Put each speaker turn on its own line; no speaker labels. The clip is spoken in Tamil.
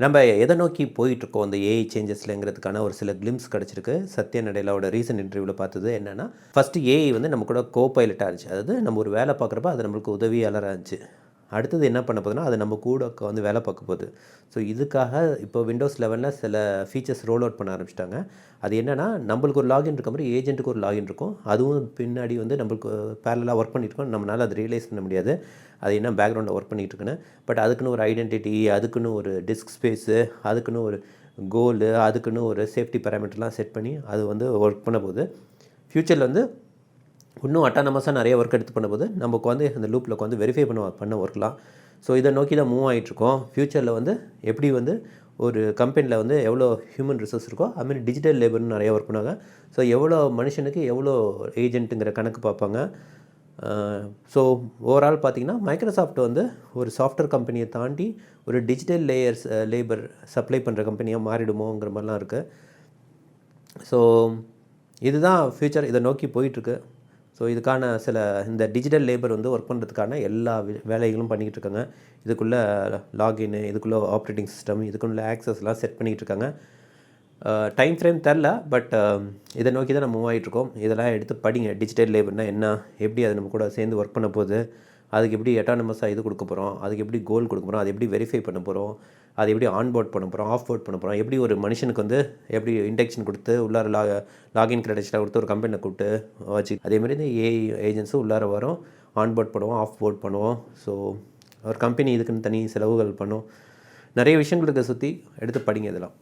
நம்ம எதை நோக்கி போயிட்டுருக்கோம் அந்த ஏஐ சேஞ்சஸ்லங்கிறதுக்கான ஒரு சில கிளிம்ஸ் கிடச்சிருக்கு. சத்யா நடேலாவோட ரீசென்ட் இன்டர்வியூவில் பார்த்தது என்னென்னா, ஃபஸ்ட்டு ஏஐ வந்து நம்ம கூட கோ பைலட்டாக இருந்துச்சு. அதாவது நம்ம ஒரு வேலை பார்க்குறப்ப அது நம்மளுக்கு உதவியாளராக இருந்துச்சு. அடுத்தது என்ன பண்ண போகுதுன்னா, அது நம்ம கூட வந்து வேலை பார்க்க போகுது. ஸோ இதுக்காக இப்போ விண்டோஸ் 11ல் சில ஃபீச்சர்ஸ் ரோல் அவுட் பண்ண ஆரம்பிச்சிட்டாங்க. அது என்னென்னா, நம்மளுக்கு ஒரு லாகின் இருக்க மாதிரி ஏஜென்ட்டுக்கு ஒரு லாகின் இருக்கும். அதுவும் பின்னாடி வந்து நம்மளுக்கு பேரலாக ஒர்க் பண்ணியிருக்கோம். நம்மளால் அது ரியலைஸ் பண்ண முடியாது. அது என்ன பேக்ரவுண்டில் ஒர்க் பண்ணிகிட்டு இருக்குன்னு. பட் அதுக்குன்னு ஒரு ஐடென்டிட்டி, அதுக்குன்னு ஒரு டிஸ்க் ஸ்பேஸு, அதுக்குன்னு ஒரு கோலு, அதுக்குன்னு ஒரு சேஃப்டி பேராமீட்டர்லாம் செட் பண்ணி அது வந்து ஒர்க் பண்ண போகுது. ஃப்யூச்சரில் வந்து இன்னும் அட்டானமஸாக நிறைய ஒர்க் எடுத்து பண்ணும்போது நமக்கு வந்து அந்த லூப்பில் வந்து வெரிஃபை பண்ண ஒர்க்லாம். ஸோ இதை நோக்கி தான் மூவ் ஆகிட்ருக்கோம். ஃப்யூச்சரில் வந்து எப்படி வந்து ஒரு கம்பெனியில் வந்து எவ்வளோ ஹியூமன் ரிசோர்ஸ் இருக்கோ அதுமாதிரி டிஜிட்டல் லேபர்னு நிறைய ஒர்க் பண்ணாங்க. ஸோ எவ்வளோ மனுஷனுக்கு எவ்வளோ ஏஜென்ட்டுங்கிற கணக்கு பார்ப்பாங்க. ஸோ ஓவரால் பார்த்திங்கன்னா மைக்ரோசாஃப்ட் வந்து ஒரு சாஃப்ட்வேர் கம்பெனியை தாண்டி ஒரு டிஜிட்டல் லேபர் சப்ளை பண்ணுற கம்பெனியாக மாறிடுமோங்கிற மாதிரிலாம் இருக்குது. ஸோ இதுதான் ஃப்யூச்சர், இதை நோக்கி போயிட்டுருக்கு. ஸோ இதுக்கான சில இந்த டிஜிட்டல் லேபர் வந்து ஒர்க் பண்ணுறதுக்கான எல்லா வேலைகளும் பண்ணிக்கிட்டு இருக்காங்க. இதுக்குள்ளே லாகின்னு, இதுக்குள்ளே ஆப்ரேட்டிங் சிஸ்டம், இதுக்குள்ளே ஆக்சஸ்லாம் செட் பண்ணிக்கிட்டு இருக்காங்க. டைம் ஃப்ரேம் தெரில, பட் இதை நோக்கி தான் நம்ம மூவ் ஆகிட்ருக்கோம். இதெல்லாம் எடுத்து படிங்க. டிஜிட்டல் லேபர்னால் என்ன, எப்படி அது நம்ம கூட சேர்ந்து ஒர்க் பண்ண போகுது, அதுக்கு எப்படி அட்டானமஸாக இது கொடுக்க போகிறோம், அதுக்கு எப்படி கோல் கொடுக்க போகிறோம், அது எப்படி வெரிஃபை பண்ண போகிறோம், அது எப்படி ஆன்போர்ட் பண்ண போகிறோம், ஆஃப் போர்ட் பண்ண போகிறோம், எப்படி ஒரு மனுஷனுக்கு வந்து எப்படி இண்டக்ஷன் கொடுத்து உள்ளார லாகின் கிரெடென்ஷியலாக கொடுத்து ஒரு கம்பெனியில் கூப்பிட்டு வச்சு அதேமாதிரி இந்த ஏஐ ஏஜென்ட்ஸும் உள்ளார வரும், ஆன்போர்ட் பண்ணுவோம், ஆஃப் போர்ட் பண்ணுவோம். ஸோ ஒரு கம்பெனி இதுக்குன்னு தனி செலவுகள் பண்ணும். நிறைய விஷயங்களுக்கு சுற்றி எடுத்து படிங்க இதெல்லாம்.